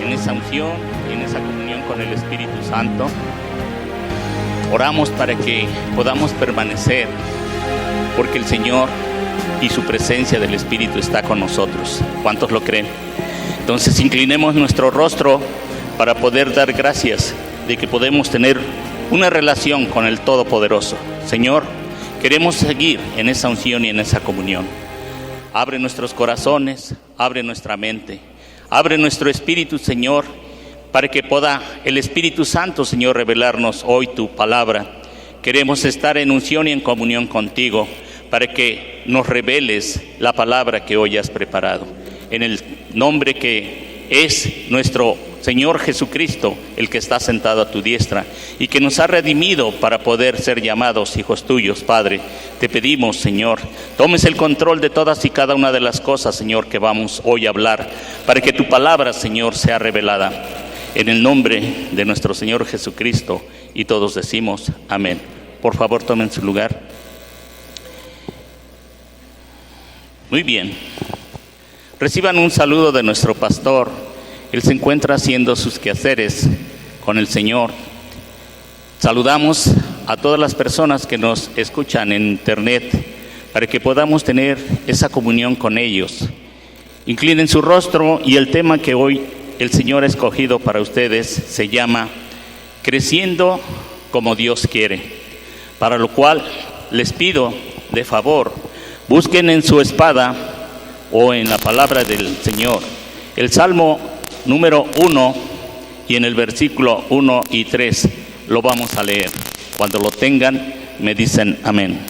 en esa unción y en esa comunión con el Espíritu Santo. Oramos para que podamos permanecer, porque el Señor y su presencia del Espíritu está con nosotros. ¿Cuántos lo creen? Entonces inclinemos nuestro rostro para poder dar gracias de que podemos tener una relación con el Todopoderoso. Señor, queremos seguir en esa unción y en esa comunión. Abre nuestros corazones, abre nuestra mente, abre nuestro espíritu, Señor, para que pueda el Espíritu Santo, Señor, revelarnos hoy tu palabra. Queremos estar en unción y en comunión contigo, para que nos reveles la palabra que hoy has preparado. En el nombre que es nuestro Señor Jesucristo, el que está sentado a tu diestra y que nos ha redimido para poder ser llamados hijos tuyos, Padre, te pedimos, Señor, tomes el control de todas y cada una de las cosas, Señor, que vamos hoy a hablar, para que tu palabra, Señor, sea revelada. En el nombre de nuestro Señor Jesucristo, y todos decimos amén. Por favor, tomen su lugar. Muy bien. Reciban un saludo de nuestro pastor. Él se encuentra haciendo sus quehaceres con el Señor. Saludamos a todas las personas que nos escuchan en internet para que podamos tener esa comunión con ellos. Inclinen su rostro y el tema que hoy el Señor ha escogido para ustedes se llama Creciendo como Dios quiere. Para lo cual les pido de favor, busquen en su espada o en la palabra del Señor el Salmo número 1 y en el versículo 1 y 3 lo vamos a leer. Cuando lo tengan me dicen amén.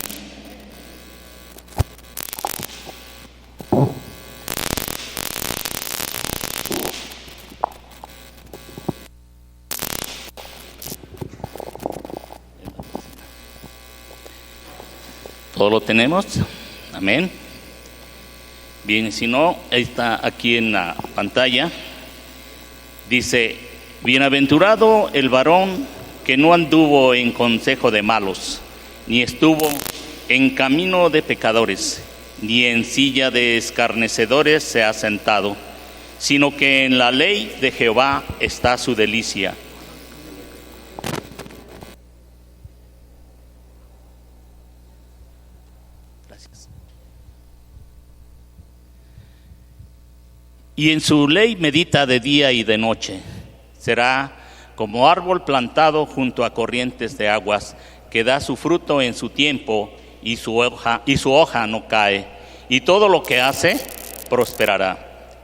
¿Todo lo tenemos? Amén. Bien, si no, está aquí en la pantalla. Dice, bienaventurado el varón que no anduvo en consejo de malos, ni estuvo en camino de pecadores, ni en silla de escarnecedores se ha sentado, sino que en la ley de Jehová está su delicia. Y en su ley medita de día y de noche. Será como árbol plantado junto a corrientes de aguas, que da su fruto en su tiempo y su hoja no cae, y todo lo que hace prosperará.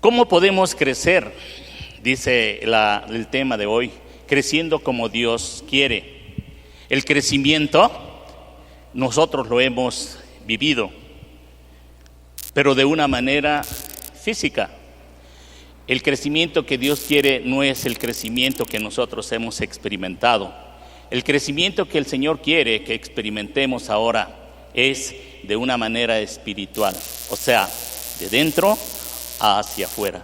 ¿Cómo podemos crecer? Dice el tema de hoy, creciendo como Dios quiere. El crecimiento, nosotros lo hemos vivido, pero de una manera física. El crecimiento que Dios quiere no es el crecimiento que nosotros hemos experimentado. El crecimiento que el Señor quiere que experimentemos ahora es de una manera espiritual, o sea, de dentro hacia afuera.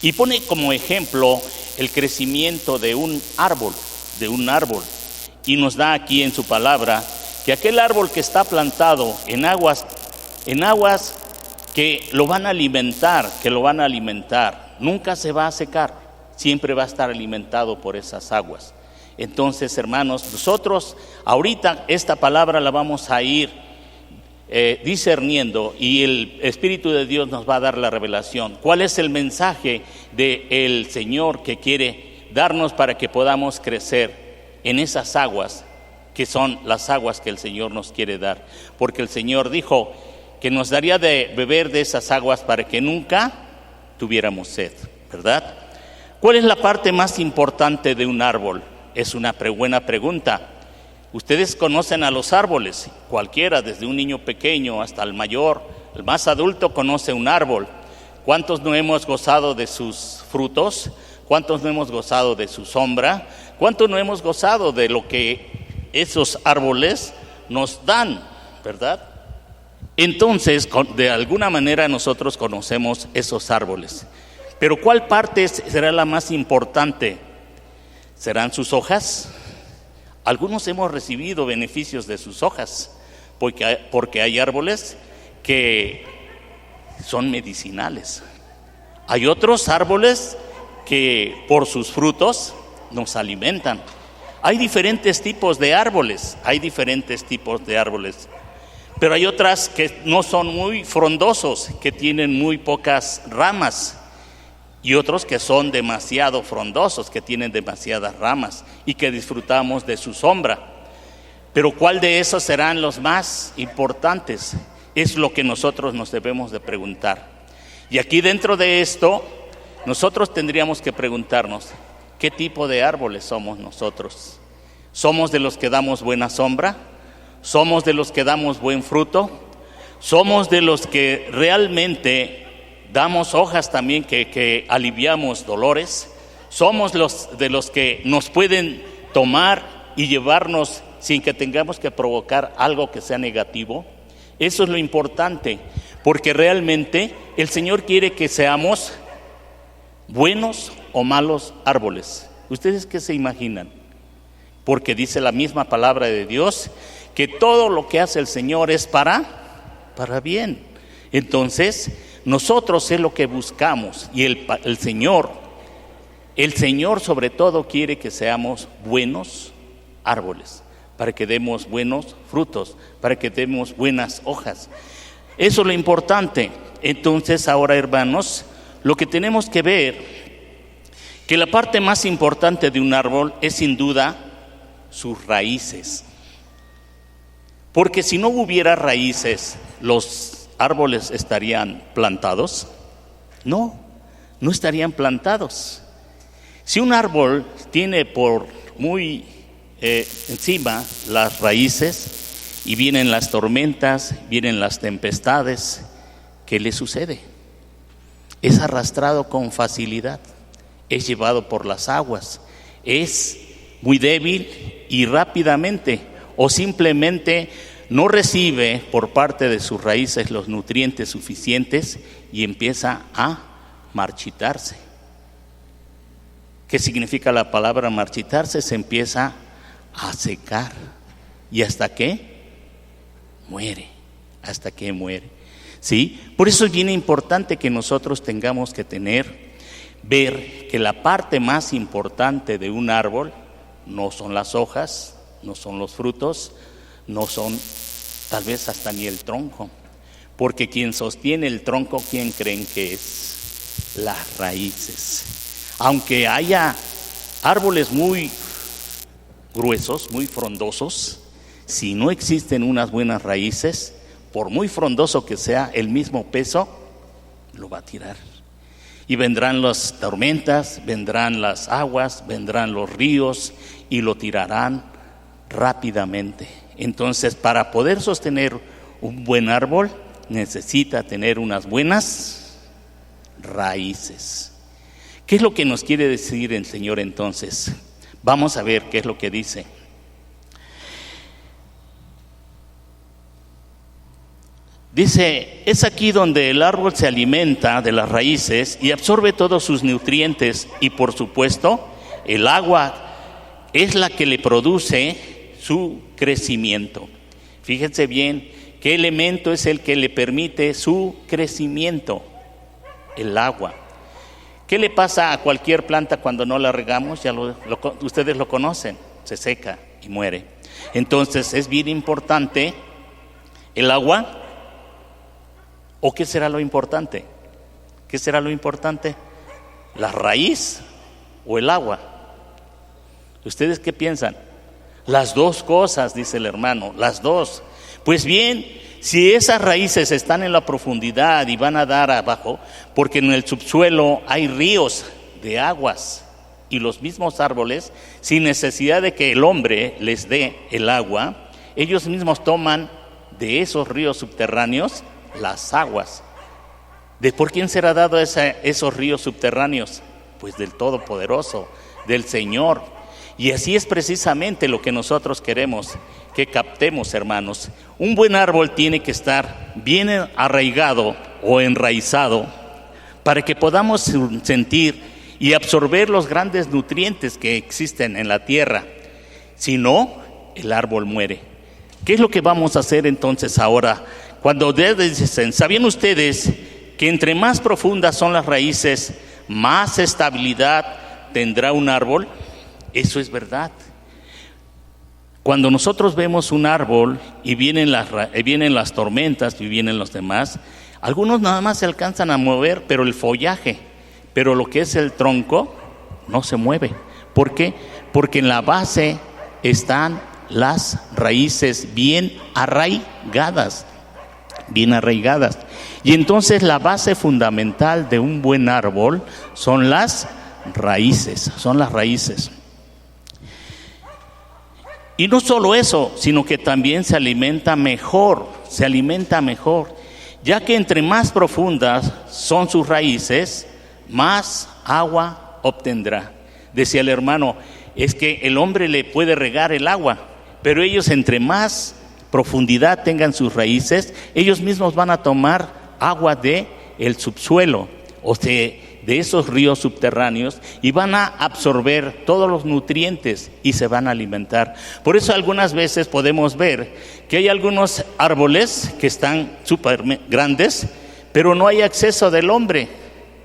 Y pone como ejemplo el crecimiento de un árbol, y nos da aquí en su palabra que aquel árbol que está plantado en aguas que lo van a alimentar, nunca se va a secar, siempre va a estar alimentado por esas aguas. Entonces, hermanos, nosotros ahorita esta palabra la vamos a ir discerniendo y el Espíritu de Dios nos va a dar la revelación. ¿Cuál es el mensaje del Señor que quiere darnos para que podamos crecer en esas aguas que son las aguas que el Señor nos quiere dar? Porque el Señor dijo que nos daría de beber de esas aguas para que nunca tuviéramos sed, ¿verdad? ¿Cuál es la parte más importante de un árbol? Es una buena pregunta. Ustedes conocen a los árboles, cualquiera, desde un niño pequeño hasta el mayor, el más adulto conoce un árbol. ¿Cuántos no hemos gozado de sus frutos? ¿Cuántos no hemos gozado de su sombra? ¿Cuántos no hemos gozado de lo que esos árboles nos dan, verdad? Entonces, de alguna manera nosotros conocemos esos árboles. Pero ¿cuál parte será la más importante? ¿Serán sus hojas? Algunos hemos recibido beneficios de sus hojas, porque hay árboles que son medicinales. Hay otros árboles que por sus frutos nos alimentan. Hay diferentes tipos de árboles, pero hay otras que no son muy frondosos, que tienen muy pocas ramas, y otros que son demasiado frondosos, que tienen demasiadas ramas y que disfrutamos de su sombra. Pero ¿cuál de esos serán los más importantes? Es lo que nosotros nos debemos de preguntar. Y aquí dentro de esto, nosotros tendríamos que preguntarnos, ¿qué tipo de árboles somos nosotros? ¿Somos de los que damos buena sombra? ¿Somos de los que damos buen fruto? ¿Somos de los que realmente damos hojas también que aliviamos dolores? ¿Somos de los que nos pueden tomar y llevarnos sin que tengamos que provocar algo que sea negativo? Eso es lo importante, porque realmente el Señor quiere que seamos buenos o malos árboles. ¿Ustedes qué se imaginan? Porque dice la misma palabra de Dios que todo lo que hace el Señor es para bien. Entonces, nosotros es lo que buscamos, y el Señor sobre todo quiere que seamos buenos árboles, para que demos buenos frutos, para que demos buenas hojas. Eso es lo importante. Entonces, ahora, hermanos, lo que tenemos que ver, que la parte más importante de un árbol es sin duda sus raíces. Porque si no hubiera raíces, ¿los árboles estarían plantados? No estarían plantados. Si un árbol tiene por muy encima las raíces y vienen las tormentas, vienen las tempestades, ¿qué le sucede? Es arrastrado con facilidad, es llevado por las aguas, es muy débil y rápidamente, o simplemente no recibe por parte de sus raíces los nutrientes suficientes y empieza a marchitarse. ¿Qué significa la palabra marchitarse? Se empieza a secar. ¿Y hasta qué? Muere. ¿Sí? Por eso es bien importante que nosotros tengamos que ver que la parte más importante de un árbol no son las hojas, no son los frutos, no son tal vez hasta ni el tronco, porque quien sostiene el tronco, ¿quién creen que es? Las raíces. Aunque haya árboles muy gruesos, muy frondosos, si no existen unas buenas raíces, por muy frondoso que sea, el mismo peso lo va a tirar. Y vendrán las tormentas, vendrán las aguas, vendrán los ríos y lo tirarán rápidamente. Entonces, para poder sostener un buen árbol, necesita tener unas buenas raíces. ¿Qué es lo que nos quiere decir el Señor entonces? Vamos a ver qué es lo que dice. Dice, es aquí donde el árbol se alimenta de las raíces y absorbe todos sus nutrientes, y por supuesto, el agua es la que le produce su crecimiento. Fíjense bien, ¿qué elemento es el que le permite su crecimiento? El agua. ¿Qué le pasa a cualquier planta cuando no la regamos? Ustedes lo conocen, se seca y muere. Entonces es bien importante el agua. ¿O qué será lo importante? ¿Qué será lo importante? ¿La raíz o el agua? ¿Ustedes qué piensan? Las dos cosas, dice el hermano, las dos. Pues bien, si esas raíces están en la profundidad y van a dar abajo, porque en el subsuelo hay ríos de aguas, y los mismos árboles, sin necesidad de que el hombre les dé el agua, ellos mismos toman de esos ríos subterráneos las aguas. ¿De por quién será dado esos ríos subterráneos? Pues del Todopoderoso, del Señor. Y así es precisamente lo que nosotros queremos que captemos, hermanos. Un buen árbol tiene que estar bien arraigado o enraizado para que podamos sentir y absorber los grandes nutrientes que existen en la tierra. Si no, el árbol muere. ¿Qué es lo que vamos a hacer entonces ahora? Cuando dicen, ¿sabían ustedes que entre más profundas son las raíces, más estabilidad tendrá un árbol. Eso es verdad. Cuando nosotros vemos un árbol y vienen las tormentas y vienen los demás, algunos nada más se alcanzan a mover, pero el follaje, pero lo que es el tronco, no se mueve. ¿Por qué? Porque en la base están las raíces bien arraigadas. Y entonces la base fundamental de un buen árbol son las raíces. Y no solo eso, sino que también se alimenta mejor, ya que entre más profundas son sus raíces, más agua obtendrá. Decía el hermano, es que el hombre le puede regar el agua, pero ellos entre más profundidad tengan sus raíces, ellos mismos van a tomar agua de el subsuelo, o sea, de esos ríos subterráneos, y van a absorber todos los nutrientes y se van a alimentar. Por eso algunas veces podemos ver que hay algunos árboles que están súper grandes, pero no hay acceso del hombre,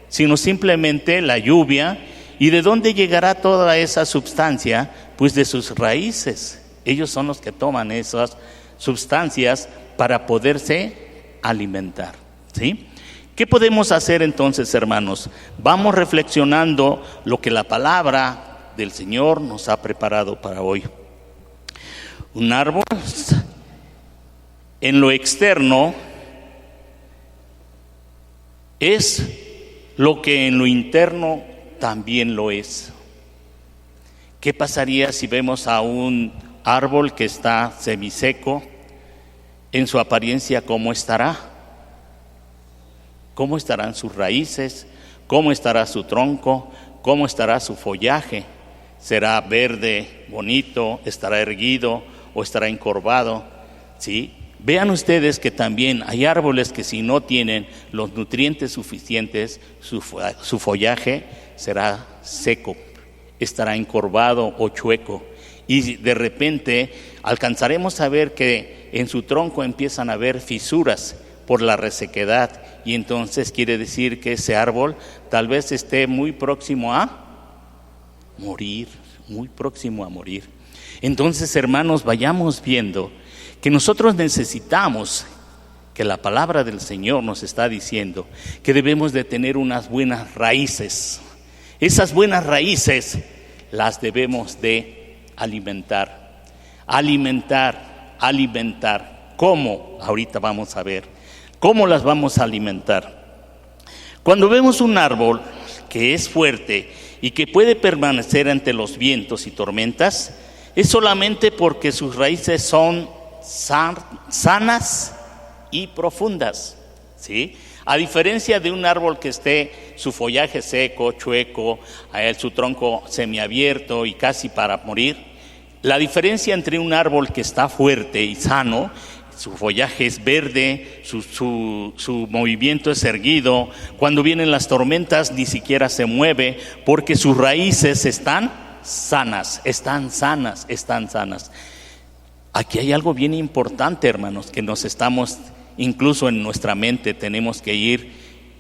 sino simplemente la lluvia. ¿Y de dónde llegará toda esa sustancia? Pues de sus raíces. Ellos son los que toman esas sustancias para poderse alimentar, ¿sí? ¿Qué podemos hacer entonces, hermanos? Vamos reflexionando lo que la palabra del Señor nos ha preparado para hoy. Un árbol, en lo externo, es lo que en lo interno también lo es. ¿Qué pasaría si vemos a un árbol que está semiseco? En su apariencia, ¿cómo estará? ¿Cómo estarán sus raíces? ¿Cómo estará su tronco? ¿Cómo estará su follaje? ¿Será verde, bonito? ¿Estará erguido o estará encorvado? ¿Sí? Vean ustedes que también hay árboles que si no tienen los nutrientes suficientes, su follaje será seco, estará encorvado o chueco. Y de repente alcanzaremos a ver que en su tronco empiezan a haber fisuras por la resequedad, y entonces quiere decir que ese árbol tal vez esté muy próximo a morir. Entonces, hermanos, vayamos viendo que nosotros necesitamos, que la palabra del Señor nos está diciendo que debemos de tener unas buenas raíces. Esas buenas raíces las debemos de alimentar. ¿Cómo? Ahorita vamos a ver. ¿Cómo las vamos a alimentar? Cuando vemos un árbol que es fuerte y que puede permanecer ante los vientos y tormentas, es solamente porque sus raíces son sanas y profundas, ¿sí? A diferencia de un árbol que esté su follaje seco, chueco, su tronco semiabierto y casi para morir, la diferencia entre un árbol que está fuerte y sano, su follaje es verde, su movimiento es erguido, cuando vienen las tormentas ni siquiera se mueve, porque sus raíces están sanas. Aquí hay algo bien importante, hermanos, que nos estamos, incluso en nuestra mente, tenemos que ir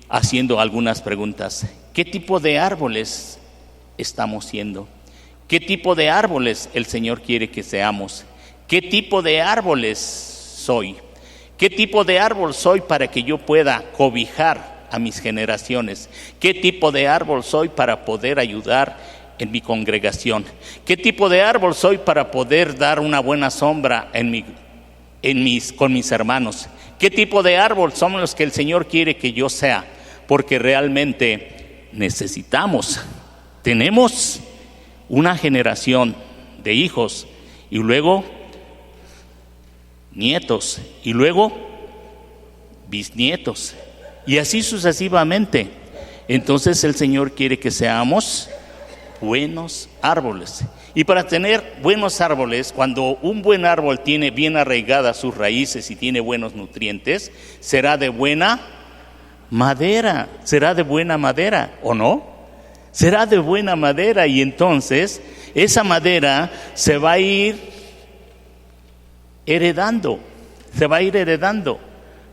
haciendo algunas preguntas. ¿Qué tipo de árboles estamos siendo? ¿Qué tipo de árboles el Señor quiere que seamos? ¿Qué tipo de árboles soy? ¿Qué tipo de árbol soy para que yo pueda cobijar a mis generaciones? ¿Qué tipo de árbol soy para poder ayudar en mi congregación? ¿Qué tipo de árbol soy para poder dar una buena sombra con mis hermanos? ¿Qué tipo de árbol somos los que el Señor quiere que yo sea? Porque realmente tenemos una generación de hijos y luego nietos y luego bisnietos y así sucesivamente. Entonces el Señor quiere que seamos buenos árboles. Y para tener buenos árboles, cuando un buen árbol tiene bien arraigadas sus raíces y tiene buenos nutrientes, será de buena madera, ¿o no? Será de buena madera, y entonces esa madera se va a ir heredando.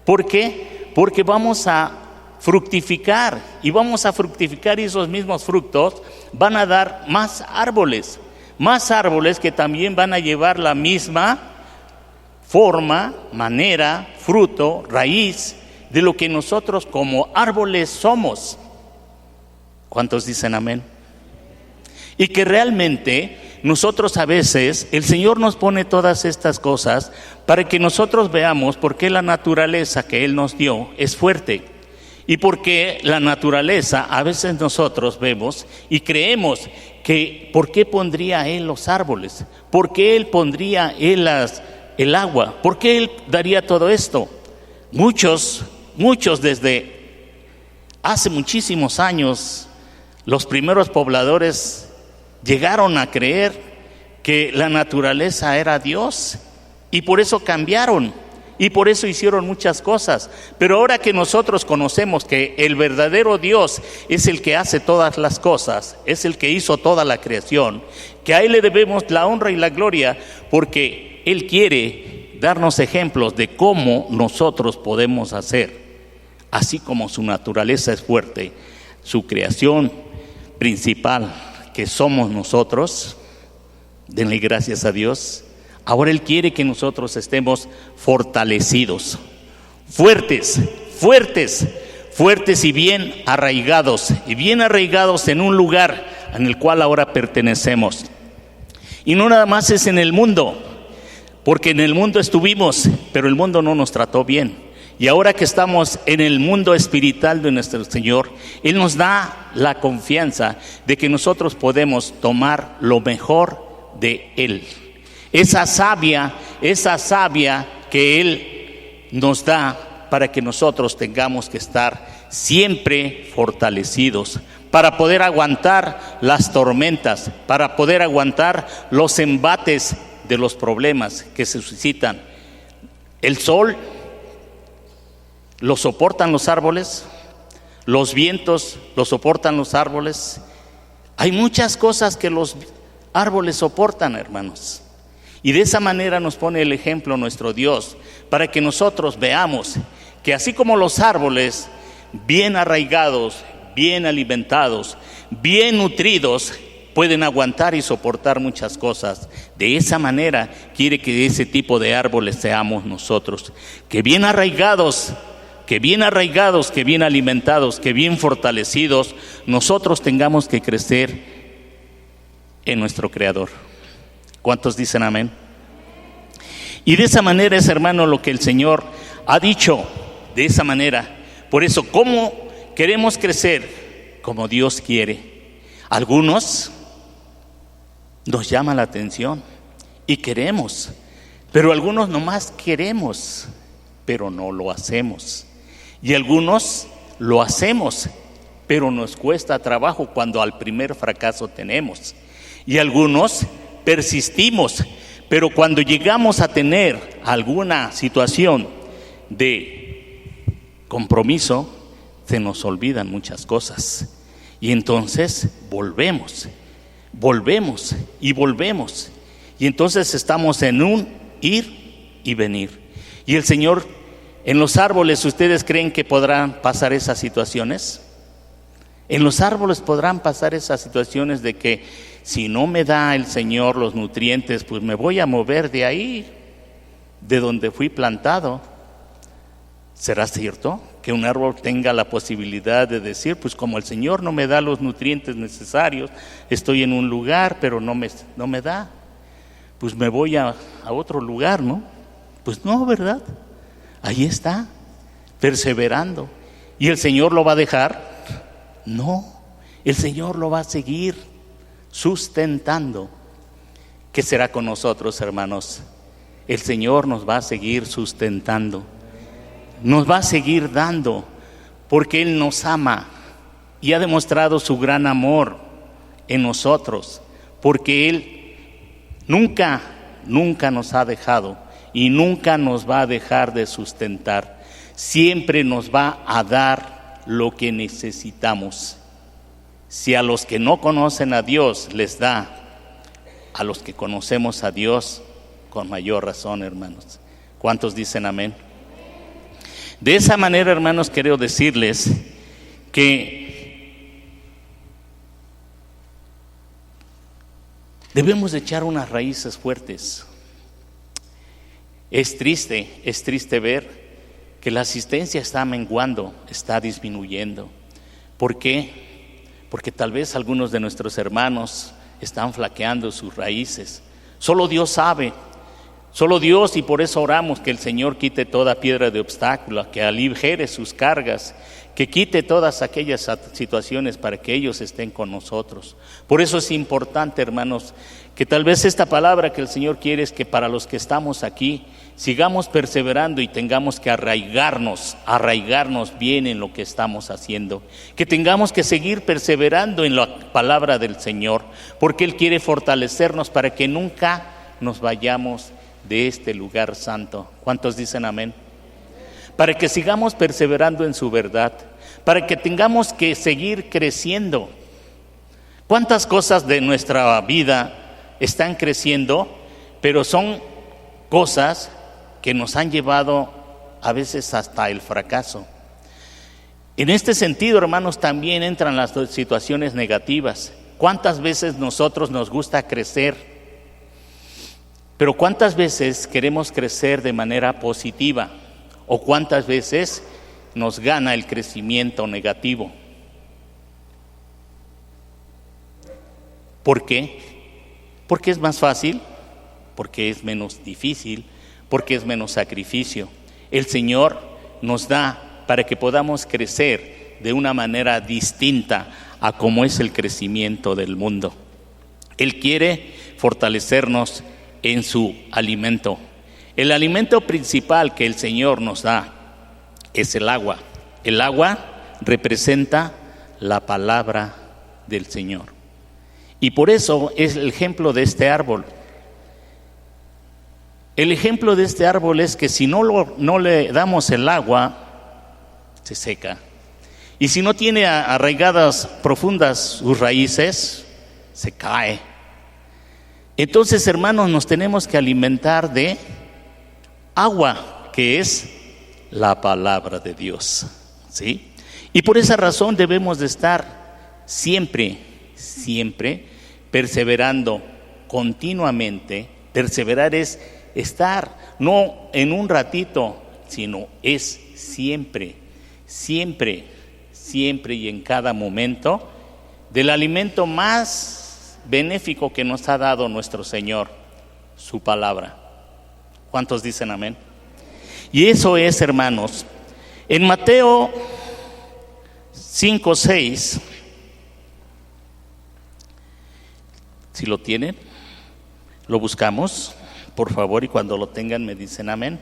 ¿Por qué? Porque vamos a fructificar y vamos a fructificar, y esos mismos frutos van a dar más árboles que también van a llevar la misma forma, manera, fruto, raíz de lo que nosotros como árboles somos. ¿Cuántos dicen amén? Y que realmente nosotros a veces, el Señor nos pone todas estas cosas para que nosotros veamos por qué la naturaleza que Él nos dio es fuerte. Y porque la naturaleza, a veces nosotros vemos y creemos que ¿por qué pondría Él los árboles? ¿Por qué Él pondría Él el agua? ¿Por qué Él daría todo esto? Muchos desde hace muchísimos años, los primeros pobladores llegaron a creer que la naturaleza era Dios y por eso cambiaron. Y por eso hicieron muchas cosas. Pero ahora que nosotros conocemos que el verdadero Dios es el que hace todas las cosas, es el que hizo toda la creación, que a Él le debemos la honra y la gloria, porque Él quiere darnos ejemplos de cómo nosotros podemos hacer. Así como su naturaleza es fuerte, su creación principal, que somos nosotros, denle gracias a Dios. Ahora Él quiere que nosotros estemos fortalecidos, fuertes y bien arraigados en un lugar en el cual ahora pertenecemos. Y no nada más es en el mundo, porque en el mundo estuvimos, pero el mundo no nos trató bien. Y ahora que estamos en el mundo espiritual de nuestro Señor, Él nos da la confianza de que nosotros podemos tomar lo mejor de Él. Esa savia que Él nos da para que nosotros tengamos que estar siempre fortalecidos, para poder aguantar las tormentas, para poder aguantar los embates de los problemas que se suscitan. El sol lo soportan los árboles, los vientos lo soportan los árboles. Hay muchas cosas que los árboles soportan, hermanos. Y de esa manera nos pone el ejemplo nuestro Dios, para que nosotros veamos que así como los árboles, bien arraigados, bien alimentados, bien nutridos, pueden aguantar y soportar muchas cosas. De esa manera quiere que ese tipo de árboles seamos nosotros, que bien arraigados, que bien alimentados, que bien fortalecidos, nosotros tengamos que crecer en nuestro Creador. ¿Cuántos dicen amén? Y de esa manera es, hermano, lo que el Señor ha dicho, de esa manera. Por eso, ¿cómo queremos crecer? Como Dios quiere. Algunos nos llama la atención y queremos, pero algunos nomás queremos, pero no lo hacemos. Y algunos lo hacemos, pero nos cuesta trabajo cuando al primer fracaso tenemos. Y algunos persistimos, pero cuando llegamos a tener alguna situación de compromiso, se nos olvidan muchas cosas. Y entonces volvemos. Y entonces estamos en un ir y venir. Y el Señor, en los árboles, ¿ustedes creen que podrán pasar esas situaciones? En los árboles podrán pasar esas situaciones de que si no me da el Señor los nutrientes, pues me voy a mover de ahí, de donde fui plantado. ¿Será cierto que un árbol tenga la posibilidad de decir, pues como el Señor no me da los nutrientes necesarios, estoy en un lugar, pero no me da, pues me voy a otro lugar, ¿no? Pues no, ¿verdad? Ahí está, perseverando. ¿Y el Señor lo va a dejar? No, el Señor lo va a seguir sustentando. ¿Qué será con nosotros, hermanos? El Señor nos va a seguir sustentando, nos va a seguir dando, porque Él nos ama y ha demostrado su gran amor en nosotros, porque Él nunca nos ha dejado y nunca nos va a dejar de sustentar. Siempre nos va a dar lo que necesitamos. Si a los que no conocen a Dios les da, a los que conocemos a Dios, con mayor razón, hermanos. ¿Cuántos dicen amén? De esa manera, hermanos, quiero decirles que debemos de echar unas raíces fuertes. Es triste ver que la asistencia está menguando, está disminuyendo. ¿Por qué? Porque tal vez algunos de nuestros hermanos están flaqueando sus raíces. Solo Dios sabe, solo Dios, y por eso oramos que el Señor quite toda piedra de obstáculo, que aligere sus cargas, que quite todas aquellas situaciones para que ellos estén con nosotros. Por eso es importante, hermanos, que tal vez esta palabra que el Señor quiere es que para los que estamos aquí, sigamos perseverando y tengamos que arraigarnos bien en lo que estamos haciendo. Que tengamos que seguir perseverando en la palabra del Señor, porque Él quiere fortalecernos para que nunca nos vayamos de este lugar santo. ¿Cuántos dicen amén? Para que sigamos perseverando en su verdad, para que tengamos que seguir creciendo. ¿Cuántas cosas de nuestra vida están creciendo, pero son cosas que nos han llevado a veces hasta el fracaso? En este sentido, hermanos, también entran las situaciones negativas. ¿Cuántas veces nosotros nos gusta crecer? Pero ¿cuántas veces queremos crecer de manera positiva? ¿O cuántas veces nos gana el crecimiento negativo? ¿Por qué? Porque es más fácil, porque es menos difícil, porque es menos sacrificio. El Señor nos da para que podamos crecer de una manera distinta a como es el crecimiento del mundo. Él quiere fortalecernos en su alimento. El alimento principal que el Señor nos da es el agua. El agua representa la palabra del Señor. Y por eso es el ejemplo de este árbol. El ejemplo de este árbol es que si no le damos el agua, se seca. Y si no tiene arraigadas profundas sus raíces, se cae. Entonces, hermanos, nos tenemos que alimentar de agua, que es la palabra de Dios, ¿sí? Y por esa razón debemos de estar siempre perseverando continuamente. Perseverar es estar, no en un ratito, sino es siempre y en cada momento del alimento más benéfico que nos ha dado nuestro Señor, su palabra. ¿Cuántos dicen amén? Y eso es, hermanos, en Mateo 5:6, si lo tienen, lo buscamos, por favor, y cuando lo tengan me dicen amén.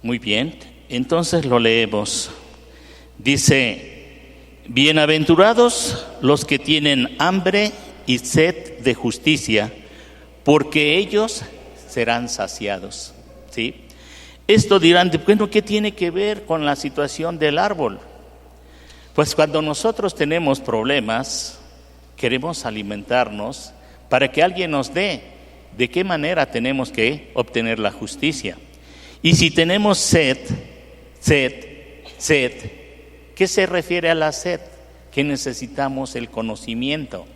Muy bien, entonces lo leemos. Dice: bienaventurados los que tienen hambre y sed de justicia, porque ellos serán saciados. ¿Sí? Esto dirán, bueno, ¿qué tiene que ver con la situación del árbol? Pues cuando nosotros tenemos problemas, queremos alimentarnos para que alguien nos dé de qué manera tenemos que obtener la justicia. Y si tenemos sed, ¿qué se refiere a la sed? Que necesitamos el conocimiento.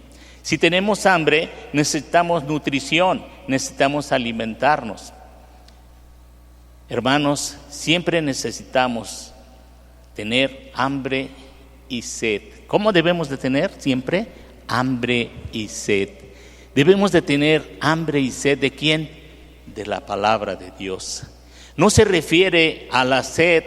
Si tenemos hambre, necesitamos nutrición, necesitamos alimentarnos. Hermanos, siempre necesitamos tener hambre y sed. ¿Cómo debemos de tener siempre? Hambre y sed. Debemos de tener hambre y sed ¿de quién? De la palabra de Dios. No se refiere a la sed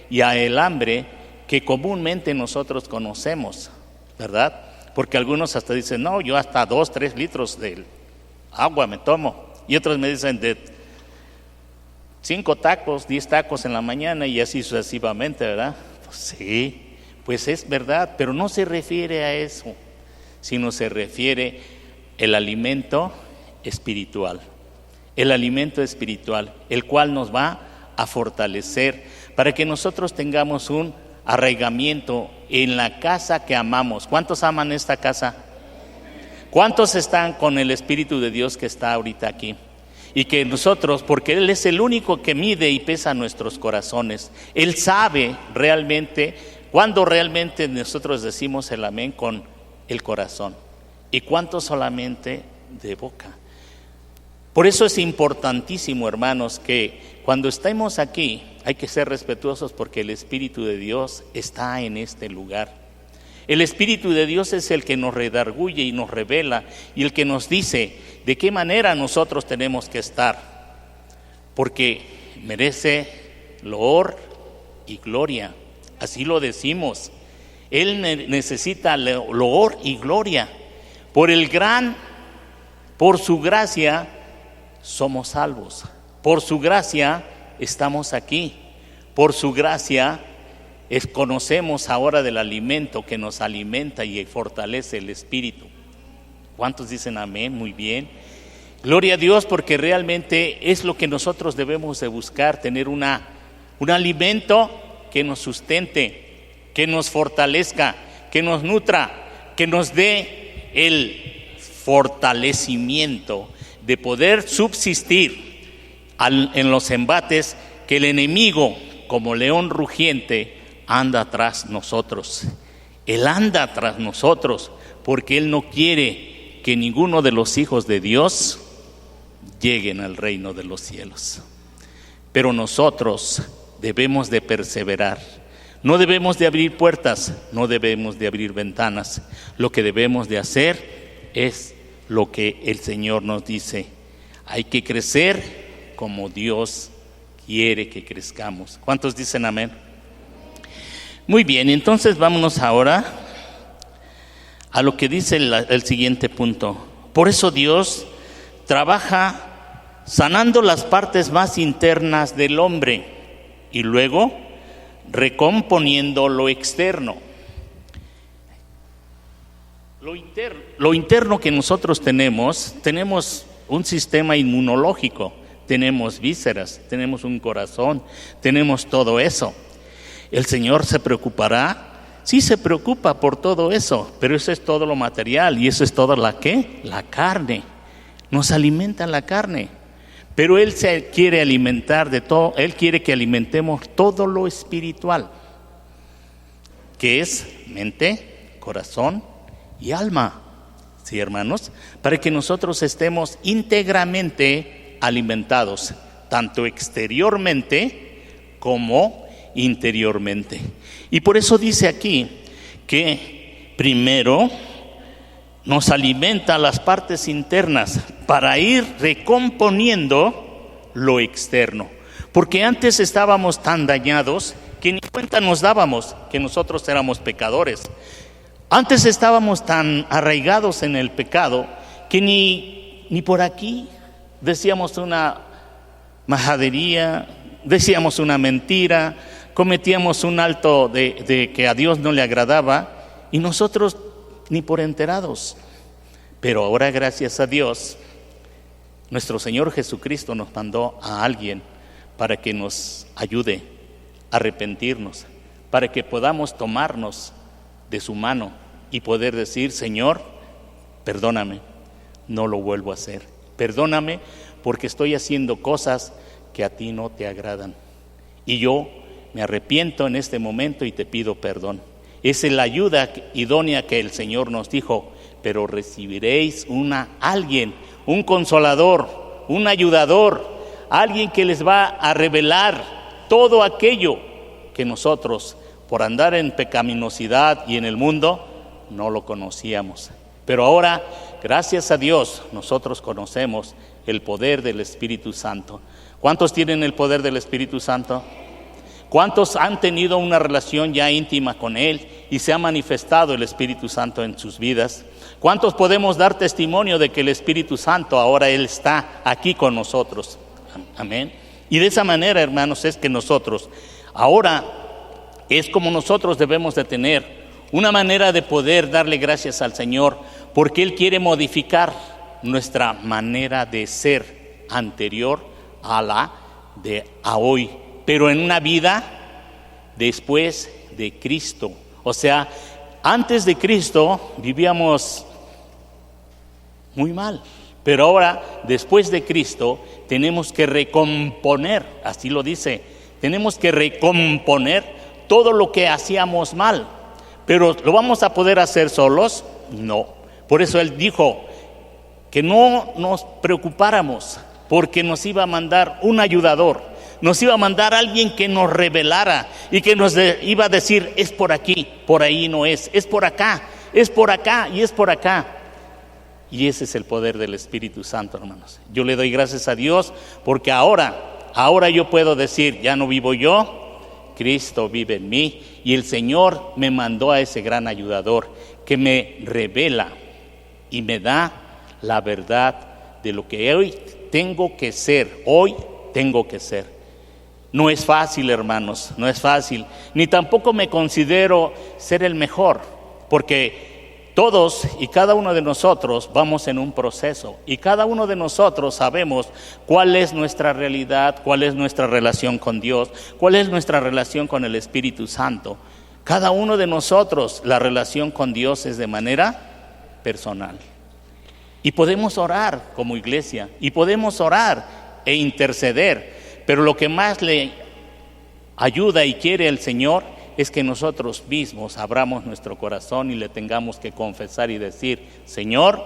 y a el hambre que comúnmente nosotros conocemos, ¿verdad? Porque algunos hasta dicen, no, yo hasta 2-3 litros de agua me tomo. Y otros me dicen de 5 tacos, 10 tacos en la mañana y así sucesivamente, ¿verdad? Pues sí, pues es verdad, pero no se refiere a eso, sino se refiere el alimento espiritual. El alimento espiritual, el cual nos va a fortalecer para que nosotros tengamos un arraigamiento en la casa que amamos. ¿Cuántos aman esta casa? ¿Cuántos están con el Espíritu de Dios que está ahorita aquí? Y que nosotros, porque Él es el único que mide y pesa nuestros corazones, Él sabe realmente ¿Cuándo realmente nosotros decimos el amén con el corazón? ¿Y cuánto solamente de boca? Por eso es importantísimo, hermanos, que cuando estemos aquí hay que ser respetuosos, porque el Espíritu de Dios está en este lugar. El Espíritu de Dios es el que nos redarguye y nos revela, y el que nos dice de qué manera nosotros tenemos que estar, porque merece loor y gloria. Así lo decimos. Él necesita loor y gloria. Por su gracia somos salvos. Por su gracia estamos aquí. Por su gracia conocemos ahora del alimento que nos alimenta y fortalece el espíritu. ¿Cuántos dicen amén? Muy bien. Gloria a Dios, porque realmente es lo que nosotros debemos de buscar, tener un alimento que nos sustente, que nos fortalezca, que nos nutra, que nos dé el fortalecimiento de poder subsistir en los embates que el enemigo, como león rugiente, anda tras nosotros. Él anda tras nosotros porque Él no quiere que ninguno de los hijos de Dios lleguen al reino de los cielos. Pero nosotros debemos de perseverar. No debemos de abrir puertas, no debemos de abrir ventanas. Lo que debemos de hacer es lo que el Señor nos dice. Hay que crecer como Dios quiere que crezcamos. ¿Cuántos dicen amén? Muy bien, entonces vámonos ahora a lo que dice el siguiente punto. Por eso Dios trabaja sanando las partes más internas del hombre y luego recomponiendo lo externo. Lo interno que nosotros tenemos un sistema inmunológico, tenemos vísceras, tenemos un corazón, tenemos todo eso. ¿El Señor se preocupará? Sí, se preocupa por todo eso, pero eso es todo lo material y eso es todo la carne. Nos alimenta la carne, pero Él se quiere alimentar de todo. Él quiere que alimentemos todo lo espiritual, que es mente, corazón y alma. Sí, hermanos, para que nosotros estemos íntegramente alimentados, tanto exteriormente como interiormente. Y por eso dice aquí que primero nos alimenta las partes internas para ir recomponiendo lo externo, porque antes estábamos tan dañados que ni cuenta nos dábamos que nosotros éramos pecadores. Antes estábamos tan arraigados en el pecado que ni por aquí decíamos una majadería, decíamos una mentira, cometíamos un acto de que a Dios no le agradaba, y nosotros ni por enterados. Pero ahora, gracias a Dios, nuestro Señor Jesucristo nos mandó a alguien para que nos ayude a arrepentirnos, para que podamos tomarnos de su mano y poder decir: Señor, perdóname, no lo vuelvo a hacer. Perdóname porque estoy haciendo cosas que a ti no te agradan. Y yo me arrepiento en este momento y te pido perdón. Esa es la ayuda idónea que el Señor nos dijo: pero recibiréis alguien, un consolador, un ayudador, alguien que les va a revelar todo aquello que nosotros, por andar en pecaminosidad y en el mundo, no lo conocíamos. Pero ahora, gracias a Dios, nosotros conocemos el poder del Espíritu Santo. ¿Cuántos tienen el poder del Espíritu Santo? ¿Cuántos han tenido una relación ya íntima con Él y se ha manifestado el Espíritu Santo en sus vidas? ¿Cuántos podemos dar testimonio de que el Espíritu Santo ahora Él está aquí con nosotros? Amén. Y de esa manera, hermanos, es que nosotros, ahora es como nosotros debemos de tener una manera de poder darle gracias al Señor, porque Él quiere modificar nuestra manera de ser anterior a hoy, pero en una vida después de Cristo. O sea, antes de Cristo vivíamos muy mal, pero ahora, después de Cristo, tenemos que recomponer, así lo dice, tenemos que recomponer todo lo que hacíamos mal. Pero ¿lo vamos a poder hacer solos? No. Por eso Él dijo que no nos preocupáramos, porque nos iba a mandar un ayudador, nos iba a mandar alguien que nos revelara y que nos iba a decir: es por aquí, por ahí no es por acá, es por acá y es por acá. Y ese es el poder del Espíritu Santo, hermanos. Yo le doy gracias a Dios porque ahora yo puedo decir: ya no vivo yo, Cristo vive en mí, y el Señor me mandó a ese gran ayudador que me revela y me da la verdad de lo que hoy tengo que ser. No es fácil, hermanos, no es fácil, ni tampoco me considero ser el mejor, porque todos y cada uno de nosotros vamos en un proceso, y cada uno de nosotros sabemos cuál es nuestra realidad, cuál es nuestra relación con Dios, cuál es nuestra relación con el Espíritu Santo. Cada uno de nosotros, la relación con Dios es de manera personal. Y podemos orar como iglesia, y podemos orar e interceder, pero lo que más le ayuda y quiere el Señor es que nosotros mismos abramos nuestro corazón y le tengamos que confesar y decir: Señor,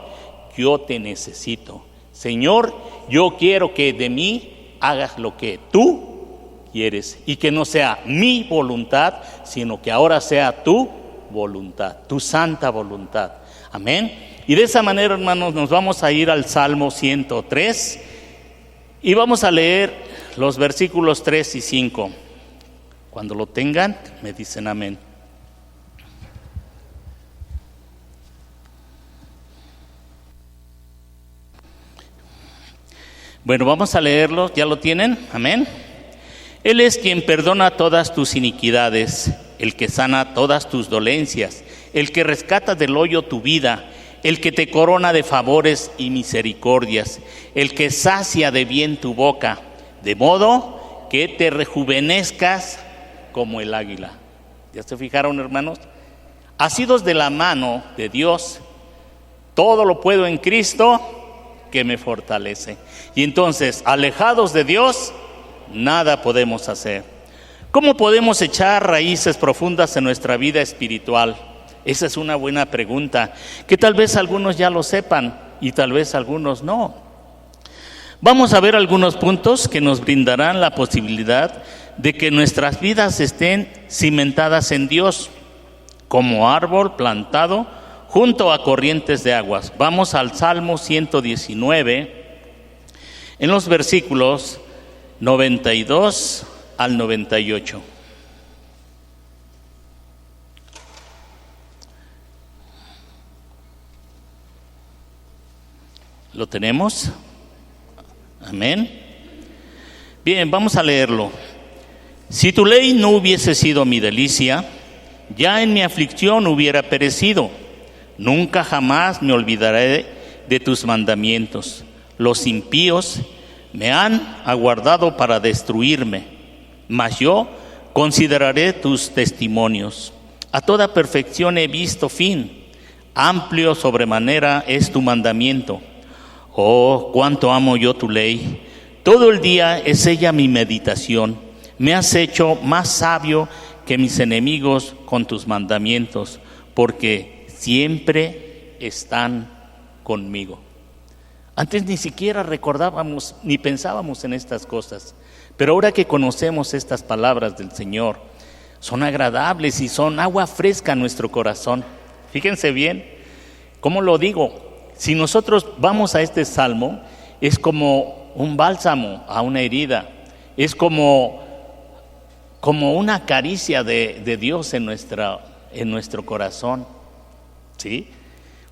yo te necesito. Señor, yo quiero que de mí hagas lo que tú quieres, y que no sea mi voluntad, sino que ahora sea tu voluntad, tu santa voluntad. Amén. Y de esa manera, hermanos, nos vamos a ir al Salmo 103 y vamos a leer los versículos 3 y 5. Cuando lo tengan, me dicen amén. Bueno, vamos a leerlo. ¿Ya lo tienen? Amén. Él es quien perdona todas tus iniquidades, el que sana todas tus dolencias, el que rescata del hoyo tu vida, el que te corona de favores y misericordias, el que sacia de bien tu boca, de modo que te rejuvenezcas como el águila. ¿Ya se fijaron, hermanos? Asidos de la mano de Dios, todo lo puedo en Cristo que me fortalece. Y entonces, alejados de Dios, nada podemos hacer. ¿Cómo podemos echar raíces profundas en nuestra vida espiritual? Esa es una buena pregunta, que tal vez algunos ya lo sepan y tal vez algunos no. Vamos a ver algunos puntos que nos brindarán la posibilidad de que nuestras vidas estén cimentadas en Dios, como árbol plantado junto a corrientes de aguas. Vamos al Salmo 119, en los versículos 92 al 98. ¿Lo tenemos? Amén. Bien, vamos a leerlo. Si tu ley no hubiese sido mi delicia, ya en mi aflicción hubiera perecido. Nunca jamás me olvidaré de tus mandamientos. Los impíos me han aguardado para destruirme, mas yo consideraré tus testimonios. A toda perfección he visto fin, amplio sobremanera es tu mandamiento. Oh, cuánto amo yo tu ley. Todo el día es ella mi meditación. Me has hecho más sabio que mis enemigos con tus mandamientos, porque siempre están conmigo. Antes ni siquiera recordábamos ni pensábamos en estas cosas, pero ahora que conocemos estas palabras del Señor, son agradables y son agua fresca en nuestro corazón. Fíjense bien, ¿cómo lo digo? Si nosotros vamos a este salmo, es como un bálsamo a una herida, es como una caricia de Dios en nuestro corazón, ¿sí?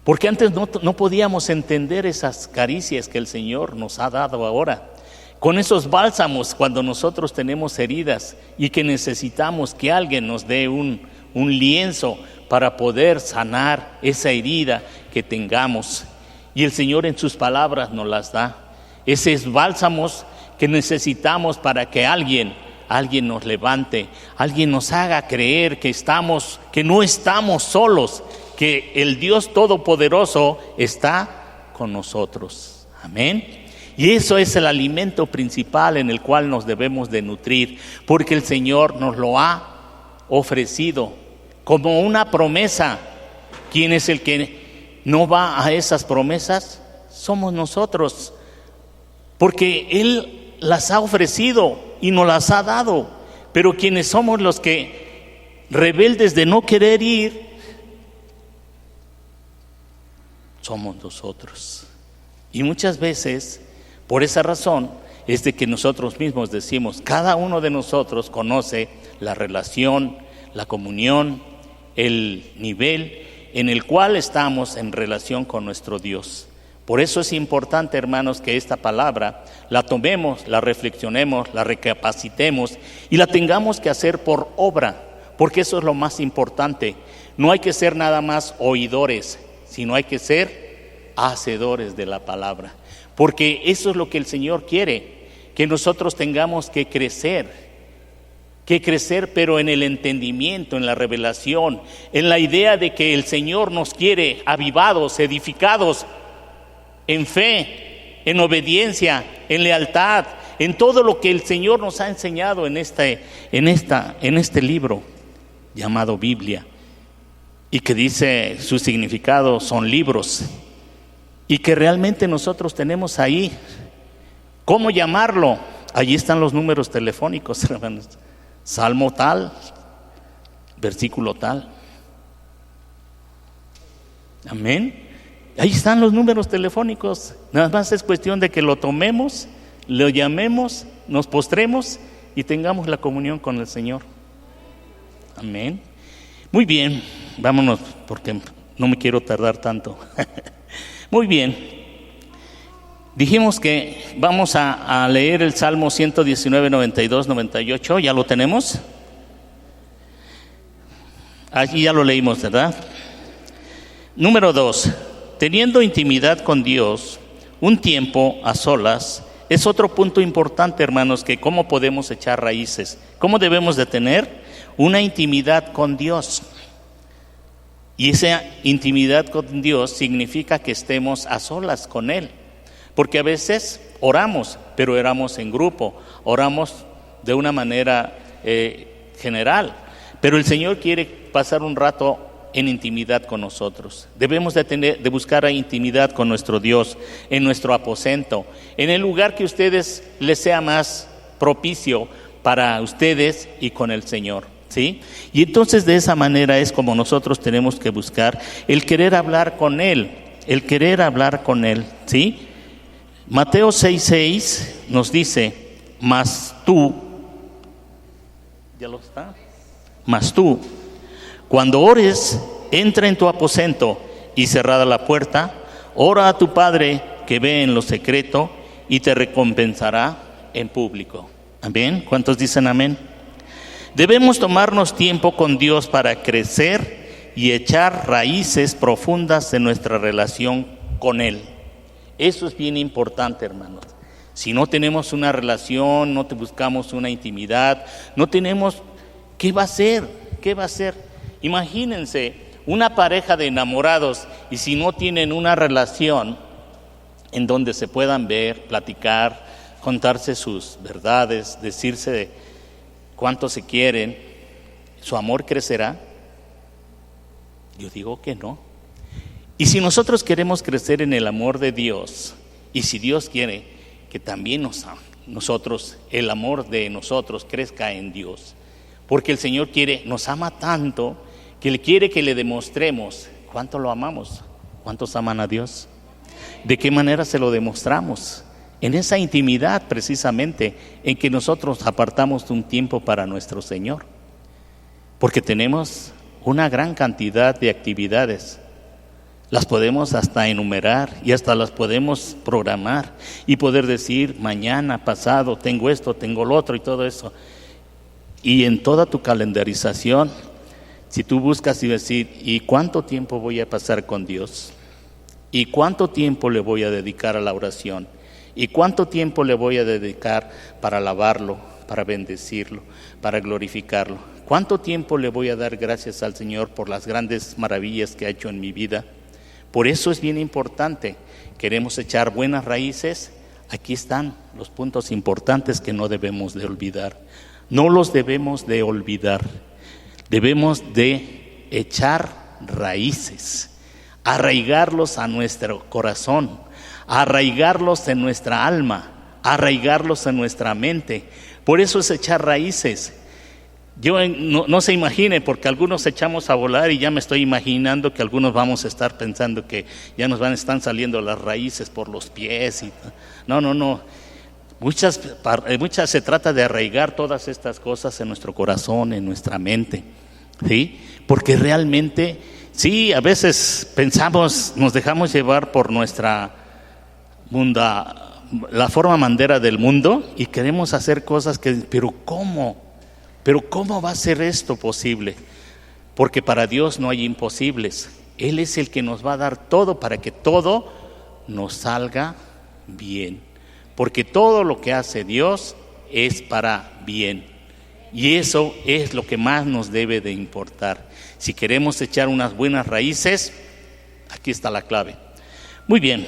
Porque antes no podíamos entender esas caricias que el Señor nos ha dado ahora. Con esos bálsamos, cuando nosotros tenemos heridas y que necesitamos que alguien nos dé un lienzo para poder sanar esa herida que tengamos. Y el Señor en sus palabras nos las da. Esos bálsamos que necesitamos para que alguien nos levante, alguien nos haga creer que no estamos solos, que el Dios Todopoderoso está con nosotros. Amén. Y eso es el alimento principal en el cual nos debemos de nutrir, porque el Señor nos lo ha ofrecido como una promesa. ¿Quién es el que no va a esas promesas? Somos nosotros, porque Él las ha ofrecido y nos las ha dado. Pero quienes somos los que rebeldes de no querer ir, somos nosotros. Y muchas veces, por esa razón, es de que nosotros mismos decimos, cada uno de nosotros conoce la relación, la comunión, el nivel en el cual estamos en relación con nuestro Dios. Por eso es importante, hermanos, que esta palabra la tomemos, la reflexionemos, la recapacitemos y la tengamos que hacer por obra, porque eso es lo más importante. No hay que ser nada más oidores, sino hay que ser hacedores de la palabra, porque eso es lo que el Señor quiere, que nosotros tengamos que crecer, pero en el entendimiento, en la revelación, en la idea de que el Señor nos quiere avivados, edificados, en fe, en obediencia, en lealtad, en todo lo que el Señor nos ha enseñado en este libro llamado Biblia, y que dice su significado son libros, y que realmente nosotros tenemos ahí. ¿Cómo llamarlo? Allí están los números telefónicos, hermanos. Salmo tal, versículo tal. Amén. Ahí están los números telefónicos. Nada más es cuestión de que lo tomemos, lo llamemos, nos postremos y tengamos la comunión con el Señor. Amén. Muy bien, vámonos porque no me quiero tardar tanto. Muy bien. Dijimos que vamos a leer el Salmo 119, 92, 98. ¿Ya lo tenemos? Allí ya lo leímos, ¿verdad? Número 2. Teniendo intimidad con Dios, un tiempo a solas, es otro punto importante, hermanos, que cómo podemos echar raíces. ¿Cómo debemos de tener una intimidad con Dios? Y esa intimidad con Dios significa que estemos a solas con Él. Porque a veces oramos, pero oramos en grupo, oramos de una manera general. Pero el Señor quiere pasar un rato en intimidad con nosotros. Debemos de buscar intimidad con nuestro Dios, en nuestro aposento, en el lugar que a ustedes les sea más propicio para ustedes y con el Señor, ¿sí? Y entonces de esa manera es como nosotros tenemos que buscar el querer hablar con Él, ¿sí? Mateo 6:6 nos dice, mas tú, cuando ores, entra en tu aposento y cerrada la puerta, ora a tu Padre que ve en lo secreto y te recompensará en público. ¿Amén? ¿Cuántos dicen amén? Debemos tomarnos tiempo con Dios para crecer y echar raíces profundas en nuestra relación con Él. Eso es bien importante, hermanos. Si no tenemos una relación, no te buscamos una intimidad, no tenemos, ¿qué va a ser? Imagínense una pareja de enamorados y si no tienen una relación en donde se puedan ver, platicar, contarse sus verdades, decirse cuánto se quieren, ¿su amor crecerá? Yo digo que no. Y si nosotros queremos crecer en el amor de Dios, y si Dios quiere que también nosotros, el amor de nosotros crezca en Dios, porque el Señor nos ama tanto, que Él quiere que le demostremos cuánto lo amamos. ¿Cuántos aman a Dios? ¿De qué manera se lo demostramos? En esa intimidad precisamente, en que nosotros apartamos un tiempo para nuestro Señor, porque tenemos una gran cantidad de actividades. Las podemos hasta enumerar y hasta las podemos programar y poder decir mañana, pasado, tengo esto, tengo lo otro y todo eso. Y en toda tu calendarización, si tú buscas y decir, ¿y cuánto tiempo voy a pasar con Dios? ¿Y cuánto tiempo le voy a dedicar a la oración? ¿Y cuánto tiempo le voy a dedicar para alabarlo, para bendecirlo, para glorificarlo? ¿Cuánto tiempo le voy a dar gracias al Señor por las grandes maravillas que ha hecho en mi vida? Por eso es bien importante. Queremos echar buenas raíces. Aquí están los puntos importantes que no debemos de olvidar. No los debemos de olvidar. debemos de echar raíces, arraigarlos a nuestro corazón, arraigarlos en nuestra alma, arraigarlos en nuestra mente. Por eso es echar raíces. Yo no se imagine, porque algunos echamos a volar y ya me estoy imaginando que algunos vamos a estar pensando que ya nos están saliendo las raíces por los pies. No. Muchas se trata de arraigar todas estas cosas en nuestro corazón, en nuestra mente, ¿sí? Porque realmente, sí, a veces pensamos, nos dejamos llevar por nuestra la forma mandera del mundo y queremos hacer cosas pero ¿cómo va a ser esto posible? Porque para Dios no hay imposibles. Él es el que nos va a dar todo para que todo nos salga bien, porque todo lo que hace Dios es para bien, y eso es lo que más nos debe de importar. Si queremos echar unas buenas raíces, aquí está la clave. Muy bien.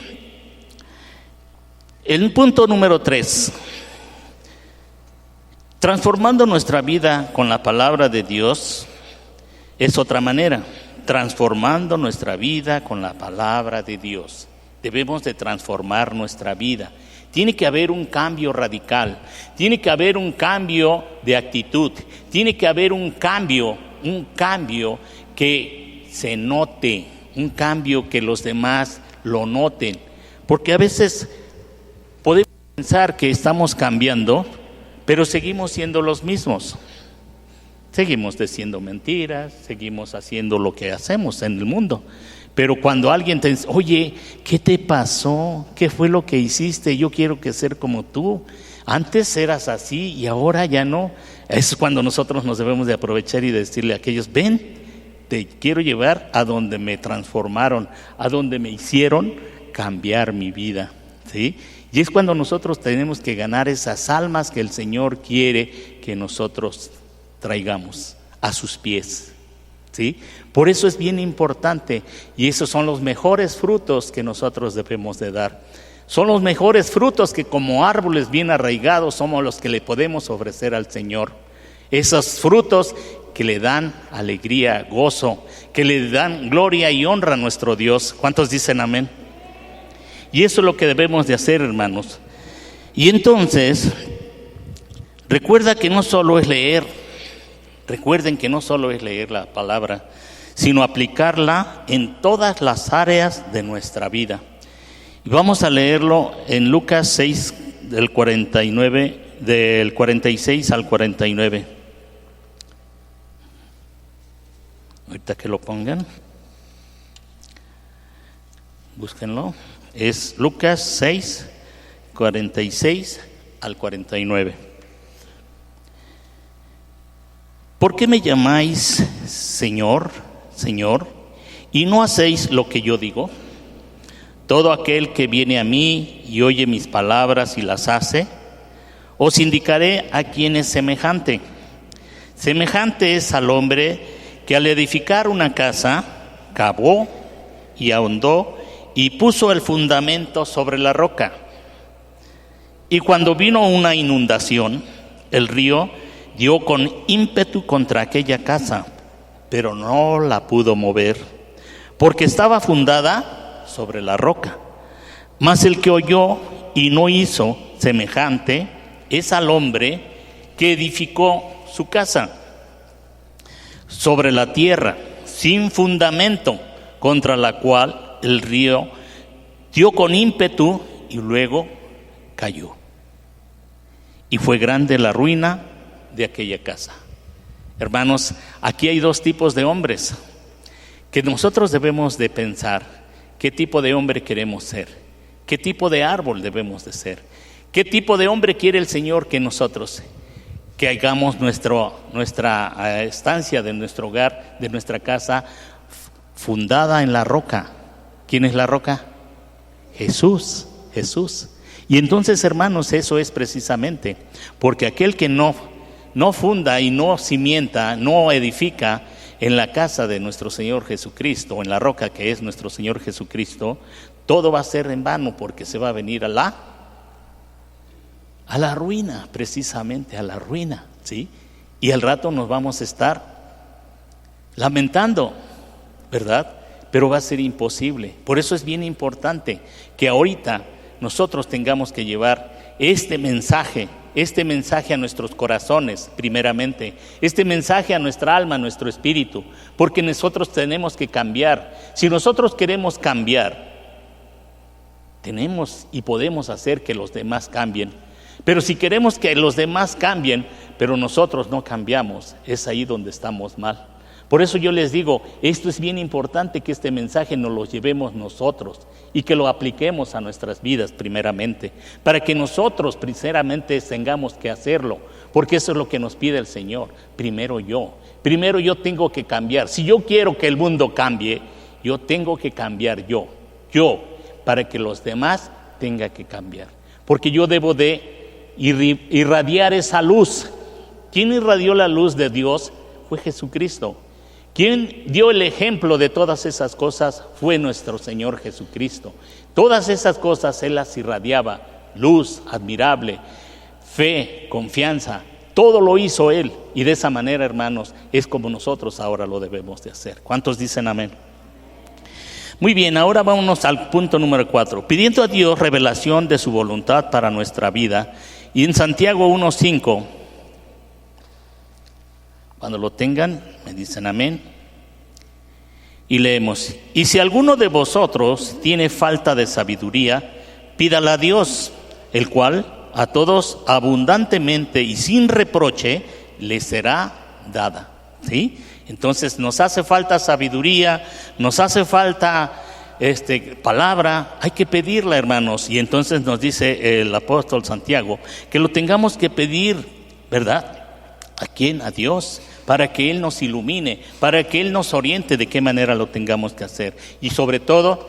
El punto número 3, transformando nuestra vida con la palabra de Dios, es otra manera. Transformando nuestra vida con la palabra de Dios. Debemos de transformar nuestra vida. Tiene que haber un cambio radical, tiene que haber un cambio de actitud, tiene que haber un cambio que se note, un cambio que los demás lo noten. Porque a veces podemos pensar que estamos cambiando, pero seguimos siendo los mismos. Seguimos diciendo mentiras, seguimos haciendo lo que hacemos en el mundo. Pero cuando alguien te dice, oye, ¿qué te pasó? ¿Qué fue lo que hiciste? Yo quiero que ser como tú. Antes eras así y ahora ya no. Es cuando nosotros nos debemos de aprovechar y decirle a aquellos, ven, te quiero llevar a donde me transformaron, a donde me hicieron cambiar mi vida, ¿sí? Y es cuando nosotros tenemos que ganar esas almas que el Señor quiere que nosotros traigamos a sus pies, ¿sí? Por eso es bien importante, y esos son los mejores frutos que nosotros debemos de dar. Son los mejores frutos que como árboles bien arraigados somos los que le podemos ofrecer al Señor. Esos frutos que le dan alegría, gozo, que le dan gloria y honra a nuestro Dios. ¿Cuántos dicen amén? Y eso es lo que debemos de hacer, hermanos. Y entonces, recuerden que no solo es leer la palabra, sino aplicarla en todas las áreas de nuestra vida. Y vamos a leerlo en Lucas 6, del 46 al 49. Ahorita que lo pongan, búsquenlo. Es Lucas 6, 46 al 49. ¿Por qué me llamáis Señor, Señor, y no hacéis lo que yo digo? Todo aquel que viene a mí y oye mis palabras y las hace, os indicaré a quién es semejante. Semejante es al hombre que al edificar una casa, cavó y ahondó y puso el fundamento sobre la roca. Y cuando vino una inundación, el río dio con ímpetu contra aquella casa, pero no la pudo mover, porque estaba fundada sobre la roca. Mas el que oyó y no hizo semejante es al hombre que edificó su casa sobre la tierra, sin fundamento, contra la cual el río dio con ímpetu y luego cayó. Y fue grande la ruina de aquella casa. Hermanos, aquí hay dos tipos de hombres que nosotros debemos de pensar qué tipo de hombre queremos ser, qué tipo de árbol debemos de ser, qué tipo de hombre quiere el Señor que nosotros, que hagamos nuestra estancia de nuestro hogar, de nuestra casa, fundada en la roca. ¿Quién es la roca? Jesús. Y entonces, hermanos, eso es precisamente, porque aquel que no funda y no cimienta, no edifica en la casa de nuestro Señor Jesucristo, en la roca que es nuestro Señor Jesucristo, todo va a ser en vano, porque se va a venir a la ruina, precisamente a la ruina, ¿sí? Y al rato nos vamos a estar lamentando, ¿verdad? Pero va a ser imposible. Por eso es bien importante que ahorita nosotros tengamos que llevar este mensaje a nuestros corazones primeramente, este mensaje a nuestra alma, a nuestro espíritu, porque nosotros tenemos que cambiar. Si nosotros queremos cambiar, tenemos y podemos hacer que los demás cambien. Pero si queremos que los demás cambien, pero nosotros no cambiamos, es ahí donde estamos mal. Por eso yo les digo, esto es bien importante que este mensaje nos lo llevemos nosotros y que lo apliquemos a nuestras vidas primeramente, para que nosotros primeramente tengamos que hacerlo, porque eso es lo que nos pide el Señor. Primero yo tengo que cambiar. Si yo quiero que el mundo cambie, yo tengo que cambiar yo, para que los demás tengan que cambiar, porque yo debo de irradiar esa luz. ¿Quién irradió la luz de Dios? Fue Jesucristo. Quien dio el ejemplo de todas esas cosas fue nuestro Señor Jesucristo. Todas esas cosas Él las irradiaba, luz admirable, fe, confianza, todo lo hizo Él. Y de esa manera, hermanos, es como nosotros ahora lo debemos de hacer. ¿Cuántos dicen amén? Muy bien, ahora vámonos al punto número 4. Pidiendo a Dios revelación de su voluntad para nuestra vida. Y en Santiago 1:5, cuando lo tengan, me dicen amén. Y leemos: y si alguno de vosotros tiene falta de sabiduría, pídala a Dios, el cual a todos abundantemente y sin reproche le será dada. ¿Sí? Entonces nos hace falta sabiduría, nos hace falta palabra, hay que pedirla, hermanos. Y entonces nos dice el apóstol Santiago que lo tengamos que pedir, ¿verdad? ¿A quién? A Dios, para que Él nos ilumine, para que Él nos oriente de qué manera lo tengamos que hacer. Y sobre todo,